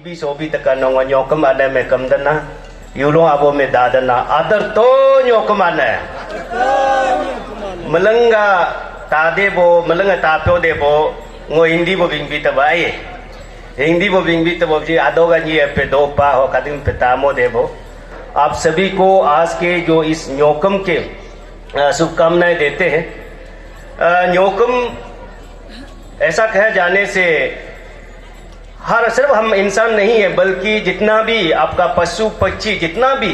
bi sobi tekan nong nyokem ada me kamdana yulo abo me dadana adar to nyokem ana melengga tade bo melengga tapyo de bo ngo hindi bo bing bita bai Hindi वो बिंगी तो वो जी आदोगा जी पे दो पा हो कदिम पे तामो देवो। आप सभी को आज के जो इस न्योकम के शुभकामनाएं देते हैं। न्योकम ऐसा कहे जाने से हर सिर्फ हम इंसान नहीं है बल्कि जितना भी आपका पशु पक्षी जितना भी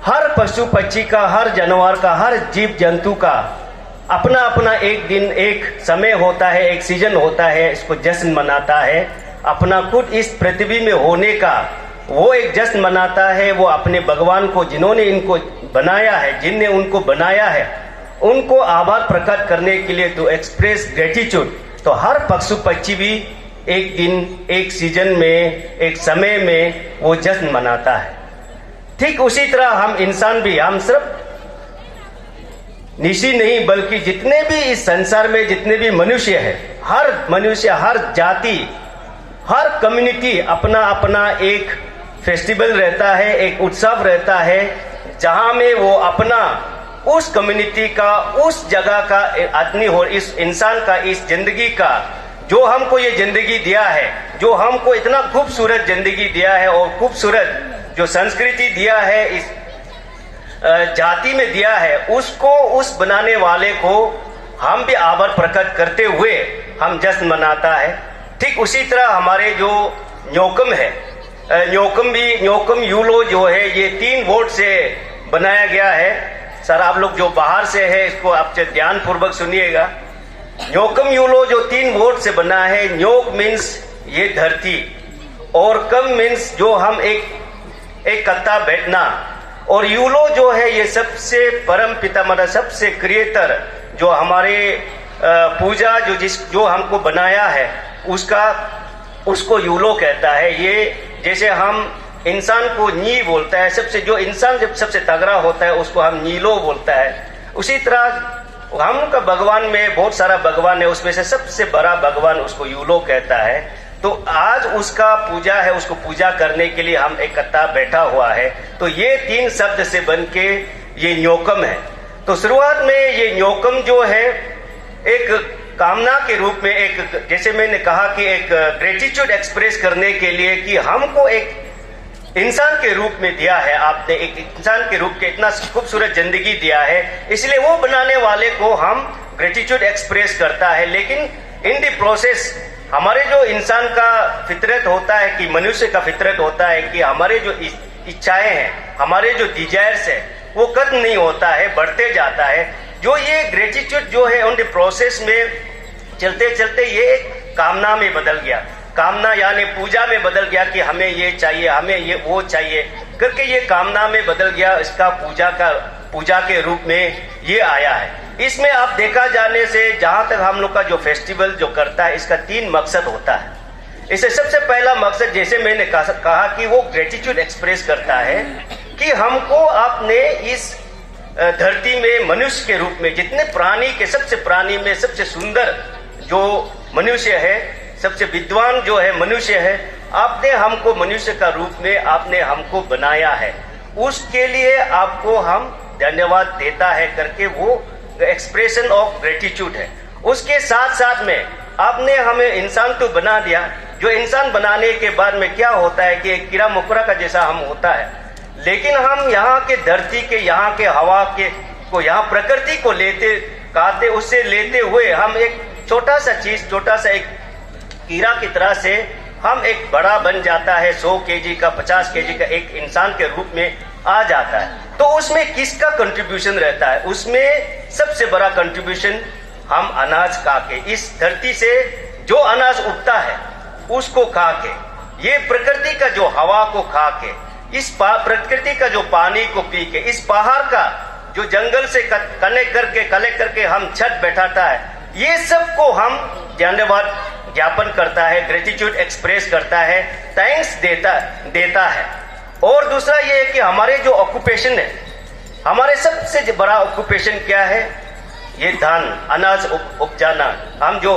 हर पशु पक्षी का हर जानवर का हर जीव जंतु का अपना अपना एक दिन एक समय होता है, एक सीजन होता है, इसको जश्न मनाता है। अपना खुद इस पृथ्वी में होने का वो एक जश्न मनाता है। वो अपने भगवान को जिन्होंने इनको बनाया है, जिनने उनको बनाया है, उनको आभार प्रकट करने के लिए तो एक्सप्रेस ग्रेटिट्यूड। तो हर पशु पक्षी भी एक दिन एक सीजन में एक समय में वो जश्न मनाता है। ठीक उसी तरह हम इंसान भी, हम सिर्फ निशी नहीं बल्कि जितने भी इस संसार में जितने भी मनुष्य है, हर मनुष्य, हर जाति, हर कम्युनिटी अपना अपना एक फेस्टिवल रहता है, एक उत्सव रहता है, जहां में वो अपना उस कम्युनिटी का, उस जगह का आदमी हो, इस इंसान का, इस जिंदगी का जो हमको ये जिंदगी दिया है, जो हमको इतना खूबसूरत जिंदगी दिया है और खूबसूरत जो संस्कृति दिया है, इस जाति में दिया है, उसको, उस बनाने वाले को हम भी आभार प्रकट करते हुए हम जश्न मनाता है। ठीक उसी तरह हमारे जो न्योकम है, न्योकम यूलो जो है ये 3 वर्ड से बनाया गया है। सर आप लोग जो बाहर से है इसको आप ध्यान पूर्वक सुनिएगा। न्योकम यूलो जो 3 वर्ड से बना है। न्योक मीन्स ये धरती और कम मीन्स जो हम एक कत्ता बैठना, और यूलो जो है ये सबसे परम पिता मतलब सबसे क्रिएटर जो हमारे पूजा जो हमको बनाया है उसको यूलो कहता है। ये जैसे हम इंसान को नी बोलता है, सबसे जो इंसान जब सबसे तगड़ा होता है उसको हम नीलो बोलता है। उसी तरह हम का भगवान में बहुत सारा भगवान है, उसमें से सबसे बड़ा भगवान उसको यूलो कहता है। तो आज उसका पूजा है, उसको पूजा करने के लिए हम एक कत्ता बैठा हुआ है। तो ये 3 शब्द से बन के ये न्योकम है। तो शुरुआत में ये न्योकम जो है एक कामना के रूप में, एक जैसे मैंने कहा कि एक ग्रेटिट्यूड एक्सप्रेस करने के लिए कि हमको एक इंसान के रूप में दिया है, आपने एक इंसान के रूप के इतना खूबसूरत जिंदगी दिया है, इसलिए वो बनाने वाले को हम ग्रेटिट्यूड एक्सप्रेस करता है। लेकिन इन द प्रोसेस हमारे जो इंसान का फितरत होता है, कि मनुष्य का फितरत होता है कि हमारे जो इच्छाएं हैं, हमारे जो डिजायर्स है वो खत्म नहीं होता है, बढ़ते जाता है। जो ये ग्रेटिट्यूड जो है उन द प्रोसेस में चलते चलते ये एक कामना में बदल गया। कामना यानी पूजा में बदल गया कि हमें ये चाहिए, हमें ये वो चाहिए करके ये कामना में बदल गया। इसका पूजा के रूप में ये आया है। इसमें आप देखा जाने से जहां तक हम लोग का जो फेस्टिवल जो करता है इसका 3 मकसद होता है। इसे सबसे पहला मकसद जैसे मैंने कहा कि वो ग्रेटिट्यूड एक्सप्रेस करता है कि हमको आपने इस धरती में मनुष्य के रूप में जितने प्राणी के सबसे प्राणी में सबसे सुंदर जो मनुष्य है, सबसे विद्वान जो है मनुष्य है, आपने हमको मनुष्य का रूप में आपने हमको बनाया है, उसके लिए आपको हम धन्यवाद देता है करके वो एक्सप्रेशन ऑफ ग्रेटिट्यूड है। उसके साथ साथ में आपने हमें इंसान तो बना दिया। जो इंसान बनाने के बाद में क्या होता है कि एक कीड़ा मकोड़ा का जैसा हम होता है, लेकिन हम यहाँ के धरती के, यहाँ के हवा के को, यहाँ प्रकृति को खाते उससे लेते हुए हम एक छोटा सा चीज, छोटा सा एक कीड़ा की तरह से हम एक बड़ा बन जाता है, 100 केजी का, 50 केजी का एक इंसान के रूप में आ जाता है। तो उसमें किसका कंट्रीब्यूशन रहता है? उसमें सबसे बड़ा कंट्रीब्यूशन हम अनाज खा के, इस धरती से जो अनाज उगता है उसको खा के, ये प्रकृति का जो हवा को खा के, इस प्रकृति का जो पानी को पी के, इस पहाड़ का जो जंगल से कलेक्ट करके हम छत बैठाता है, ये सब को हम धन्यवाद ज्ञापन करता है, ग्रेटिट्यूड एक्सप्रेस करता है, थैंक्स देता है। और दूसरा ये है कि हमारे जो ऑक्यूपेशन है, हमारे सबसे बड़ा ऑक्यूपेशन क्या है? ये धान, अनाज उपजाना, हम जो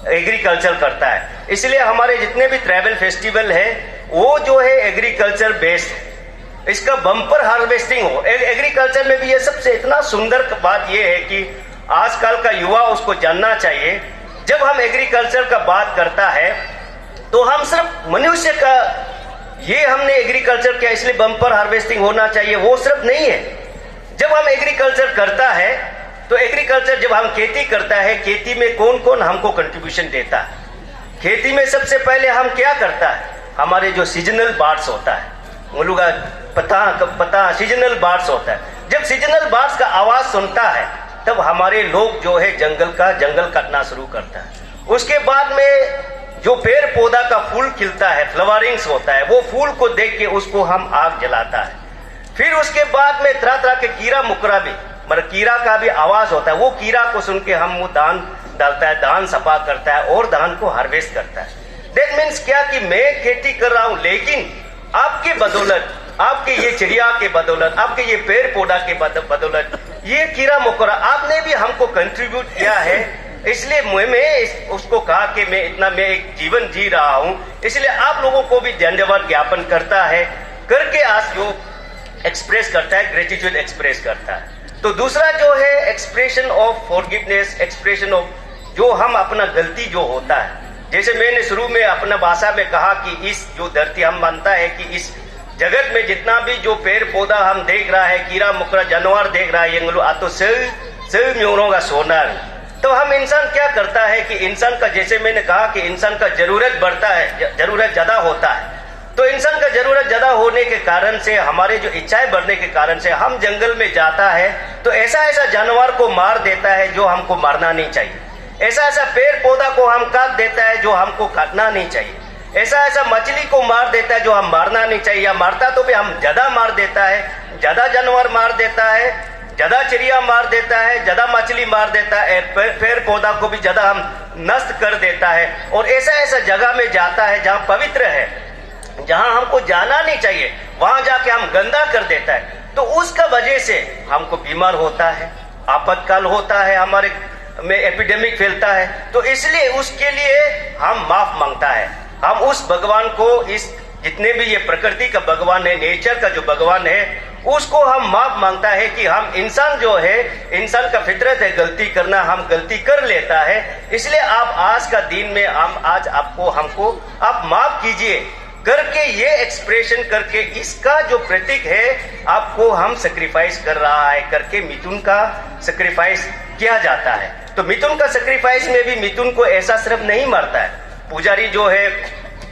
एग्रीकल्चर करता है। इसलिए हमारे जितने भी ट्राइबल फेस्टिवल है वो जो है एग्रीकल्चर बेस्ड है, इसका बम्पर हार्वेस्टिंग हो। एग्रीकल्चर में भी ये सबसे इतना सुंदर बात ये है कि आजकल का युवा उसको जानना चाहिए। जब हम एग्रीकल्चर का बात करता है तो हम सिर्फ मनुष्य का ये हमने एग्रीकल्चर किया इसलिए बम्पर हार्वेस्टिंग होना चाहिए, वो सिर्फ नहीं है। जब हम एग्रीकल्चर करता है तो एग्रीकल्चर जब हम खेती करता है, खेती में कौन कौन हमको कंट्रीब्यूशन देता है। खेती में सबसे पहले हम क्या करता है, हमारे जो सीजनल बार्ड्स होता है, मुलुगा पता सीजनल बार्ड्स होता है। जब सीजनल बार्ड्स का आवाज सुनता है तब हमारे लोग जो है जंगल काटना शुरू करता है। उसके बाद में जो पेड़ पौधा का फूल खिलता है, फ्लावरिंग्स होता है, वो फूल को देख के उसको हम आग जलाता है। फिर उसके बाद में तरह तरह के कीड़ा मुकरा भी, मतलब कीड़ा का भी आवाज होता है, वो कीड़ा को सुन के हम वो धान डालता है, धान सफा करता है और धान को हार्वेस्ट करता है। दैट मीन्स क्या कि मैं खेती कर रहा हूं, लेकिन आपके बदौलत, आपके ये चिड़िया के बदौलत, आपके ये पेड़ पौधा के बदौलत, ये कीड़ा मकोड़ा आपने भी हमको कंट्रीब्यूट किया है। इसलिए मैं उसको कहा कि मैं एक जीवन जी रहा हूं, इसलिए आप लोगों को भी धन्यवाद ज्ञापन करता है, करके आज जो एक्सप्रेस करता है, ग्रेटिट्यूड एक्सप्रेस करता है। तो दूसरा जो है expression of forgiveness, expression of जो हम अपना गलती जो होता है, जैसे मैंने शुरू में अपना भाषा में कहा कि इस जो धरती हम मानता है कि इस जगत में जितना भी जो पेड़ पौधा हम देख रहा है, कीड़ा मकोड़ा जानवर देख रहा है, ये आ तो सब म्योरों का सोना। तो हम इंसान क्या करता है कि इंसान का, जैसे मैंने कहा कि इंसान का जरूरत बढ़ता है, जरूरत ज्यादा होता है, तो इंसान का जरूरत ज्यादा होने के कारण से, हमारे जो इच्छाएं बढ़ने के कारण से हम जंगल में जाता है तो ऐसा जानवर को मार देता है जो हमको मारना नहीं चाहिए, ऐसा पेड़ पौधा को हम काट देता है जो हमको काटना नहीं चाहिए, ऐसा मछली को मार देता है जो हम मारना नहीं चाहिए, या मारता तो भी हम ज्यादा मार देता है, ज्यादा जानवर मार देता है, ज्यादा चिड़िया मार देता है, ज्यादा मछली मार देता है, पेड़ पौधा को भी ज्यादा हम नष्ट कर देता है। और ऐसा जगह में जाता है जहाँ पवित्र है, जहां हमको जाना नहीं चाहिए, वहां जाके हम गंदा कर देता है, तो उसका वजह से हमको बीमार होता है, आपातकाल होता है, हमारे में एपिडेमिक फैलता है। तो इसलिए उसके लिए हम माफ मांगता है, हम उस भगवान को, इस जितने भी ये प्रकृति का भगवान है, नेचर का जो भगवान है, उसको हम माफ मांगता है कि हम इंसान जो है, इंसान का फितरत है गलती करना, हम गलती कर लेता है। इसलिए आप आज का दिन में हम आज आपको हमको आप माफ कीजिए करके, ये एक्सप्रेशन करके, इसका जो प्रतीक है आपको हम सेक्रीफाइस कर रहा है करके मिथुन का सेक्रीफाइस किया जाता है। तो मिथुन का सेक्रीफाइस में भी मिथुन को ऐसा सिर्फ नहीं मारता है पुजारी जो है,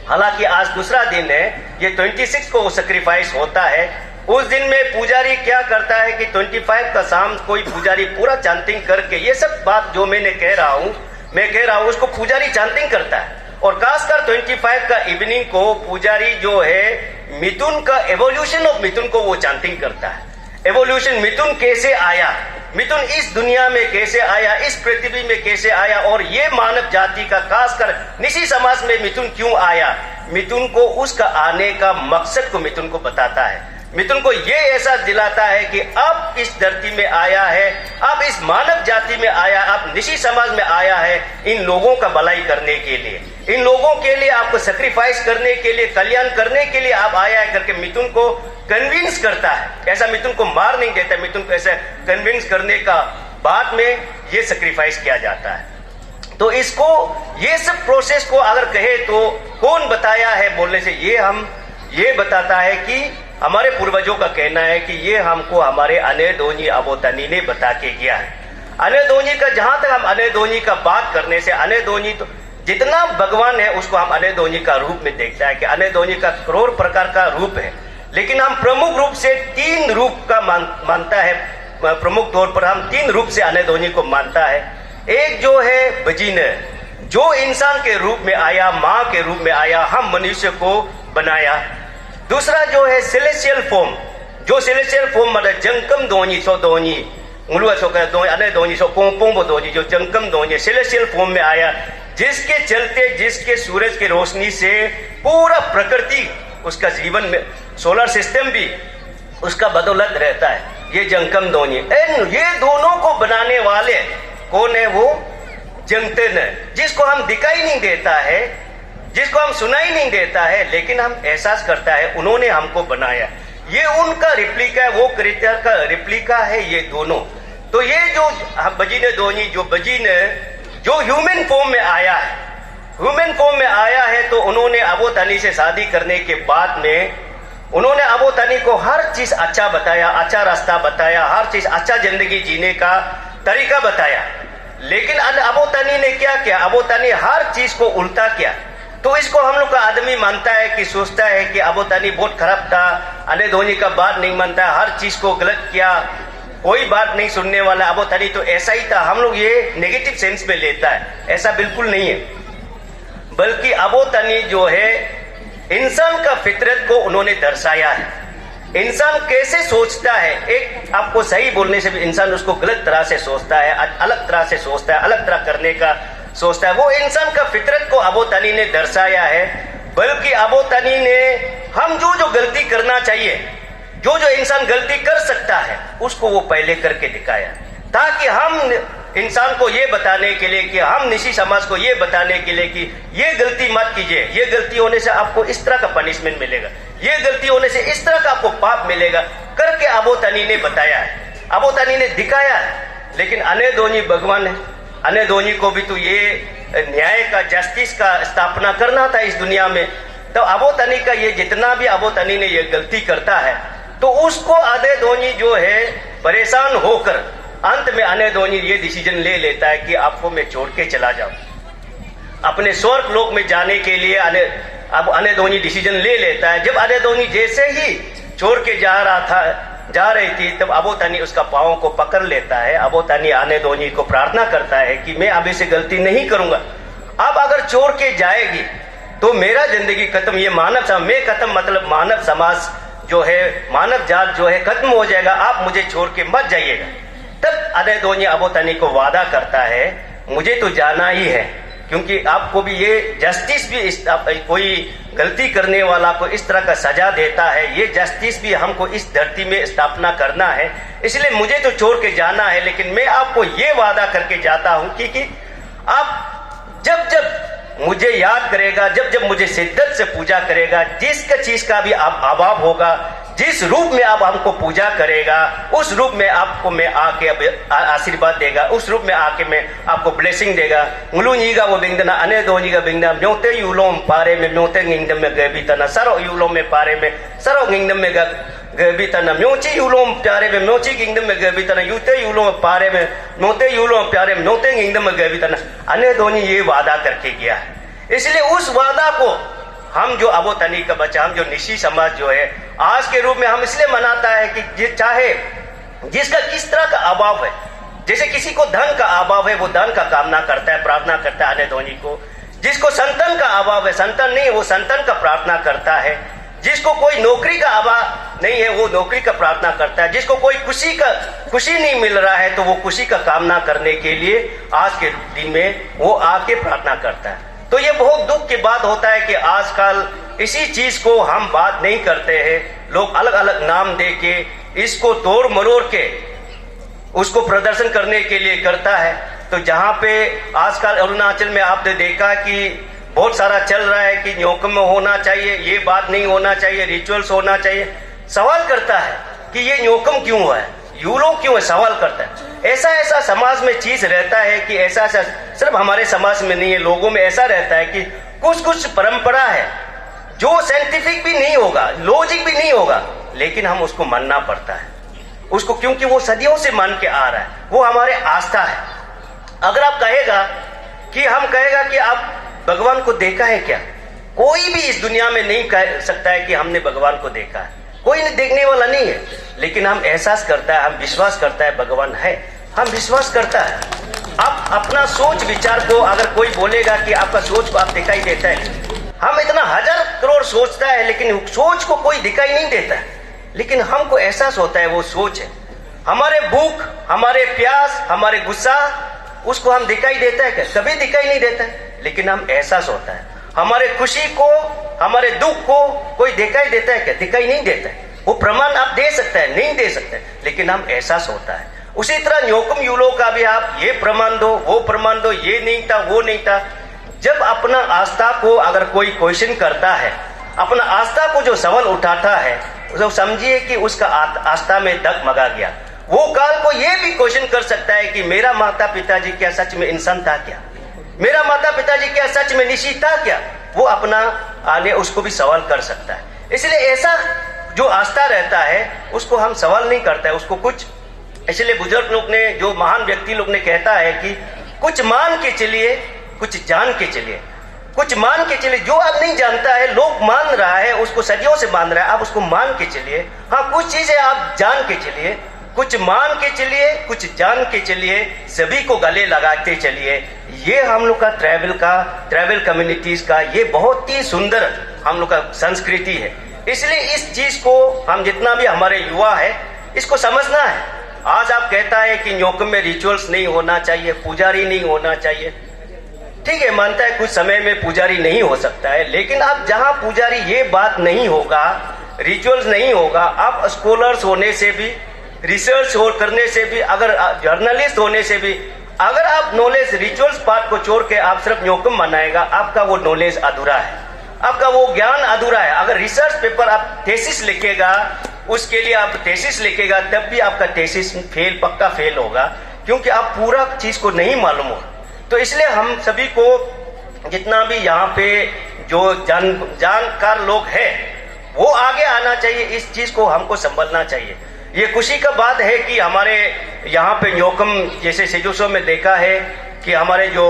हालांकि आज दूसरा दिन है, ये 26 को सेक्रीफाइस होता है। उस दिन में पुजारी क्या करता है कि 25 का शाम कोई पुजारी पूरा चांटिंग करके, ये सब बात जो मैं कह रहा हूँ उसको पुजारी चांटिंग करता है। और खासकर 25 का इवनिंग को पुजारी जो है मिथुन का एवोल्यूशन ऑफ मिथुन को वो चांटिंग करता है। एवोल्यूशन, मिथुन कैसे आया, मिथुन इस दुनिया में कैसे आया, इस पृथ्वी में कैसे आया, और ये मानव जाति का खासकर निजी समाज में मिथुन क्यों आया, मिथुन को उसका आने का मकसद को मिथुन को बताता है। मिथुन को ये एहसास दिलाता है कि अब इस धरती में आया है, अब इस मानव जाति में आया, अब निजी समाज में आया है इन लोगों का भलाई करने के लिए, इन लोगों के लिए आपको सेक्रीफाइस करने के लिए, कल्याण करने के लिए आप आया है करके मिथुन को कन्विंस करता है। ऐसा मिथुन को मार नहीं देता, मिथुन को ऐसे कन्विंस करने का बाद में ये सेक्रीफाइस किया जाता है। तो इसको, ये सब प्रोसेस को अगर कहे तो कौन बताया है बोलने से, ये बताता है कि हमारे पूर्वजों का कहना है कि ये हमको हमारे अनेदोनी अबोतनी ने बता के गया है। अनेदोनी का, जहां तक हम अनेदोनी का बात करने से, अनेदोनी तो जितना भगवान है उसको हम अनेदोनी का रूप में देखता है कि अनेदोनी का करोड़ प्रकार का रूप है, लेकिन हम प्रमुख रूप से 3 रूप का मानता है। प्रमुख तौर पर हम 3 रूप से अनेदोनी को मानता है। एक जो है बजीन, जो इंसान के रूप में आया, माँ के रूप में आया, हम मनुष्य को बनाया। दूसरा जो है सेलेस्टियल फॉर्म, जो सेलेस्टियल फॉर्म मतलब जंकम दोनी सो दोनी मुलुआ सो का दो अने दोनी सो पोंपोंबो दोनी, जो जंकम दोनी सेलेस्टियल फॉर्म में आया, जिसके चलते, जिसके सूरज की रोशनी से पूरा प्रकृति, उसका जीवन में सोलर सिस्टम भी उसका बदौलत रहता है, ये जंकम दोनी। ये दोनों को बनाने वाले कौन है? वो जंगतेन है, जिसको हम दिखाई नहीं देता है, जिसको हम सुनाई नहीं देता है लेकिन हम एहसास करता है उन्होंने हमको बनाया। ये उनका रिप्लिका है, वो क्रिएटर का रिप्लिका है, ये दोनों। तो ये जो बजीने दोनी जो बजीने जो ह्यूमन फॉर्म में आया है, ह्यूमन फॉर्म में आया है, तो उन्होंने अबू तनी से शादी करने के बाद में उन्होंने अबू तनी को हर चीज अच्छा बताया, अच्छा रास्ता बताया, हर चीज अच्छा जिंदगी जीने का तरीका बताया। लेकिन अबू तनी ने क्या किया? अबू तनी हर चीज को उल्टा किया। तो इसको हम लोग का आदमी मानता है कि सोचता है कि अबू तनी बहुत खराब था, अने धोनी का बात नहीं मानता, हर चीज को गलत किया, कोई बात नहीं सुनने वाला। अबू तनी तो ऐसा ही था, हम लोग ये नेगेटिव सेंस में लेता है, ऐसा बिल्कुल नहीं है। बल्कि अबू तनी जो है इंसान का फितरत को उन्होंने दर्शाया है। इंसान कैसे सोचता है, एक आपको सही बोलने से भी इंसान उसको गलत तरह से सोचता है, अलग तरह से सोचता है, अलग तरह करने का सोचता है। वो इंसान का फितरत को अबू तनी ने दर्शाया है। बल्कि अबू तनी ने हम जो गलती करना चाहिए, जो इंसान गलती कर सकता है, उसको वो पहले करके दिखाया, ताकि हम इंसान को ये बताने के लिए कि हम निशी समाज को ये बताने के लिए कि ये गलती मत कीजिए, ये गलती होने से आपको इस तरह का पनिशमेंट मिलेगा, ये गलती होने से इस तरह का आपको पाप मिलेगा, करके अबू तनी ने बताया है, अबू तनी ने दिखाया है। लेकिन अने धोनी भगवान है, अने धोनी को भी तो ये न्याय का, जस्टिस का स्थापना करना था इस दुनिया में। तो अबू तनी का ये जितना भी अबू तनी ने ये गलती करता है, तो उसको अने धोनी जो है परेशान होकर अंत में अने धोनी ये डिसीजन ले लेता है कि आपको मैं छोड़ के चला जाऊं। अपने स्वर्ग लोक में जाने के लिए अने धोनी डिसीजन ले लेता है। जब अने धोनी जैसे ही छोड़ के जा रही थी, तब अबू तनी उसका पाँव को पकड़ लेता है। अबू तनी अने धोनी को प्रार्थना करता है कि मैं अभी से गलती नहीं करूंगा, अब अगर छोड़ के जाएगी तो मेरा जिंदगी खत्म, ये मानव समाज में खत्म, मतलब मानव समाज जो है, मानव जात जो है खत्म हो जाएगा, आप मुझे छोड़ के मत जाइएगा। तब अने धोनी अबू तनी को वादा करता है, मुझे तो जाना ही है, क्योंकि आपको भी ये जस्टिस भी, कोई गलती करने वाला को इस तरह का सजा देता है, ये जस्टिस भी हमको इस धरती में स्थापना करना है, इसलिए मुझे तो छोड़ के जाना है। लेकिन मैं आपको ये वादा करके जाता हूं कि आप जब मुझे याद करेगा, जब मुझे शिद्दत से पूजा करेगा, जिस चीज का भी आप अभाव होगा, जिस रूप में आप हमको पूजा करेगा, उस रूप में आपको मैं आके आशीर्वाद देगा, उस रूप में आके मैं आपको ब्लेसिंग देगा। मुलुनीगा वो बिंदना अने धोनीगा बिंदना म्योते यूलोम पारे में म्योते गिंगडम में गबी तना सरो यूलोम में पारे में सरो गिंगडम में गबी तना म्योची यूलोम प्यारे में म्योची गिंगडम में गबी तना यूते यूलोम पारे में म्योते यूलोम प्यारे में म्योते गिंगडम में गबी तना। अने धोनी ये वादा करके गया है, इसलिए उस वादा को हम जो अबू तनी का बच्चा, हम जो निशी समाज जो है आज के रूप में हम इसलिए मनाता है कि चाहे जिसका किस तरह का अभाव है, जैसे किसी को धन का अभाव है, वो धन का कामना करता है, प्रार्थना करता है अने धोनी को। जिसको संतान का अभाव है, संतान नहीं, वो संतान का प्रार्थना करता है। जिसको कोई नौकरी का अभाव नहीं है, वो नौकरी का प्रार्थना करता है। जिसको कोई खुशी नहीं मिल रहा है, तो वो खुशी का कामना करने के लिए आज के दिन में वो आके प्रार्थना करता है। तो ये बहुत दुख की बात होता है कि आजकल इसी चीज को हम बात नहीं करते हैं, लोग अलग अलग नाम दे के इसको तोड़ मरोड़ के उसको प्रदर्शन करने के लिए करता है। तो जहाँ पे आजकल अरुणाचल में आपने देखा कि बहुत सारा चल रहा है कि न्योकम में होना चाहिए, ये बात नहीं होना चाहिए, रिचुअल्स होना चाहिए। सवाल करता है कि ये न्योकम क्यों हुआ है, यूलो क्यों है, सवाल करता है। ऐसा समाज में चीज रहता है कि ऐसा सिर्फ हमारे समाज में नहीं है, लोगों में ऐसा रहता है कि कुछ परंपरा है जो साइंटिफिक भी नहीं होगा, लॉजिक भी नहीं होगा, लेकिन हम उसको मानना पड़ता है उसको, क्योंकि वो सदियों से मान के आ रहा है, वो हमारे आस्था है। अगर आप कहेगा कि हम कहेगा कि आप भगवान को देखा है क्या, कोई भी इस दुनिया में नहीं कह सकता है कि हमने भगवान को देखा है, कोई नहीं देखने वाला नहीं है। लेकिन हम एहसास करता है, हम विश्वास करता है भगवान है, हम विश्वास करता है। आप अपना सोच विचार को, अगर कोई बोलेगा कि आपका सोच को आप दिखाई देता है, हम इतना 1000 करोड़ सोचता है, लेकिन सोच को कोई दिखाई नहीं देता है। लेकिन हमको एहसास होता है वो सोच है। हमारे भूख, हमारे प्यास, हमारे गुस्सा, उसको हम दिखाई देता है क्या? कभी दिखाई नहीं देता है, लेकिन हम एहसास होता है। हमारे खुशी को, हमारे दुख को कोई दिखाई देता है क्या? दिखाई नहीं देता है। वो प्रमाण आप दे सकते हैं, नहीं दे सकते, लेकिन हम एहसास होता है। उसी तरह न्योकम यूलो का भी आप ये प्रमाण दो, वो प्रमाण दो, ये नहीं था, वो नहीं था, जब अपना आस्था को अगर कोई क्वेश्चन करता है, अपना आस्था को जो सवाल उठाता है, तो समझिए कि उसका आस्था में डगमगा गया। वो काल को ये भी क्वेश्चन कर सकता है कि मेरा माता पिताजी क्या सच में इंसान था क्या, मेरा माता पिताजी क्या सच में ऋषि था क्या, वो अपना आगे उसको भी सवाल कर सकता है। इसलिए ऐसा जो आस्था रहता है उसको हम सवाल नहीं करता है, उसको कुछ, इसलिए बुजुर्ग लोग ने, जो महान व्यक्ति लोग ने कहता है कि कुछ मान के चलिए, कुछ जान के चलिए। कुछ मान के चलिए, जो आप नहीं जानता है, लोग मान रहा है, उसको सदियों से मान रहा है, आप उसको मान के चलिए। हाँ, कुछ चीजें आप जान के चलिए, कुछ मान के चलिए, कुछ जान के चलिए, सभी को गले लगाते चलिए। ये हम लोग का ट्रैवल कम्युनिटीज का ये बहुत ही सुंदर हम लोग का संस्कृति है। इसलिए इस चीज को हम जितना भी हमारे युवा है इसको समझना है। आज आप कहता है कि न्योकुम में रिचुअल्स नहीं होना चाहिए, पुजारी नहीं होना चाहिए, ठीक है, मानता है कुछ समय में पुजारी नहीं हो सकता है, लेकिन अब जहां पुजारी ये बात नहीं होगा, रिचुअल्स नहीं होगा, आप स्कॉलर्स होने से भी, रिसर्च करने से भी, अगर जर्नलिस्ट होने से भी, अगर आप नॉलेज रिचुअल्स पार्ट को छोड़ के आप सिर्फ न्योकुम मनाएगा, आपका वो नॉलेज अधूरा है, आपका वो ज्ञान अधूरा है। अगर रिसर्च पेपर आप थेसिस लिखेगा, उसके लिए आप थेसिस लिखेगा, तब भी आपका थेसिस पक्का फेल होगा, क्योंकि आप पूरा चीज को नहीं मालूम हो। तो इसलिए हम सभी को, जितना भी यहाँ पे जो जानकार लोग हैं, वो आगे आना चाहिए, इस चीज को हमको संभलना चाहिए। ये खुशी का बात है कि हमारे यहाँ पे न्योकुम जैसे सेजोसो में देखा है कि हमारे जो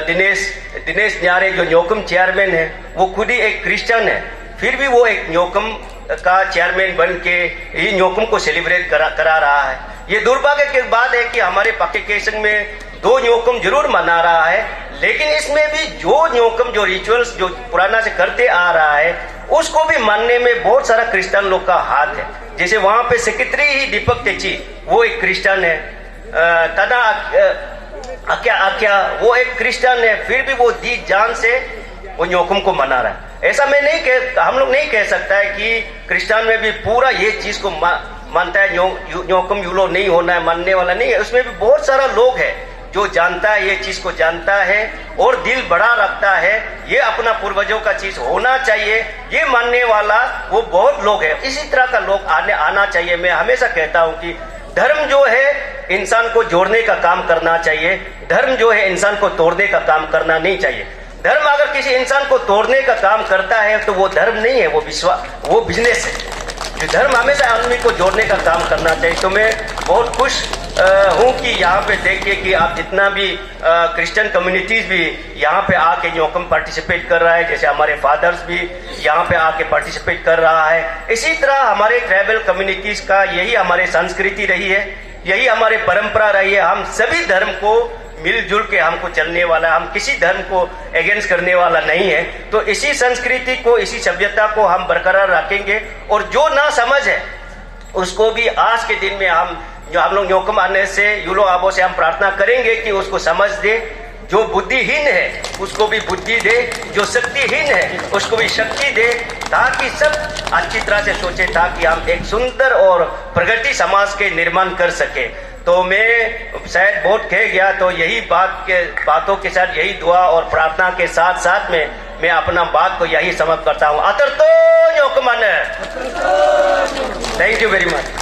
दिनेश न्यारे जो न्योकुम चेयरमैन है, वो खुद ही एक क्रिश्चियन है, फिर भी वो एक न्योकुम का चेयरमैन बन के ये न्योकुम को सेलिब्रेट करा रहा है। ये दुर्भाग्य की बात है कि हमारे पाके केसंग में 2 न्योकुम जरूर मना रहा है, लेकिन इसमें भी जो न्योकुम जो रिचुअल्स जो पुराना से करते आ रहा है, उसको भी मानने में बहुत सारा क्रिश्चियन लोग का हाथ है। जैसे वहां पे सेक्रेटरी ही दीपक तेची, वो एक क्रिश्चियन है, तदा आक्या वो एक क्रिश्चियन है, फिर भी वो दी जान से वो न्योकुम को मना रहा है। ऐसा हम लोग नहीं कह सकता है कि क्रिश्चियन में भी पूरा ये चीज को मानता है, न्योकुम यूलो नहीं होना है, मानने वाला नहीं है। उसमें भी बहुत सारा लोग है जो जानता है, ये चीज को जानता है और दिल बड़ा रखता है, ये अपना पूर्वजों का चीज होना चाहिए, ये मानने वाला वो बहुत लोग है। इसी तरह का लोग आना चाहिए। मैं हमेशा कहता हूँ कि धर्म जो है इंसान को जोड़ने का काम करना चाहिए, धर्म जो है इंसान को तोड़ने का काम करना नहीं चाहिए। धर्म अगर किसी इंसान को तोड़ने का काम करता है तो वो धर्म नहीं है, वो बिजनेस है। जो धर्म हमेशा आदमी को जोड़ने का काम करना चाहिए। तो मैं बहुत खुश हूँ कि यहाँ पे देखिए कि आप जितना भी क्रिश्चियन कम्युनिटीज भी यहाँ पे आके न्योकुम पार्टिसिपेट कर रहा है, जैसे हमारे फादर्स भी यहाँ पे आके पार्टिसिपेट कर रहा है। इसी तरह हमारे ट्राइबल कम्युनिटीज का यही हमारे संस्कृति रही है, यही हमारे परंपरा रही है। हम सभी धर्म को मिलजुल के हमको चलने वाला, हम किसी धर्म को अगेंस्ट करने वाला नहीं है। तो इसी संस्कृति को, इसी सभ्यता को हम बरकरार रखेंगे और जो ना समझ है उसको भी आज के दिन में हम लोग न्योकुम आने से, यूलो आबो से हम प्रार्थना करेंगे कि उसको समझ दे। जो बुद्धिहीन है उसको भी बुद्धि दे, जो शक्तिहीन है उसको भी शक्ति दे, ताकि सब अच्छी तरह से सोचे, ताकि हम एक सुंदर और प्रगति समाज के निर्माण कर सके। तो मैं शायद बहुत कह गया, तो यही बातों के साथ, यही दुआ और प्रार्थना के साथ साथ में मैं अपना बात को यही समाप्त करता हूँ। अतर तो न्योकुम आने। Thank you very much.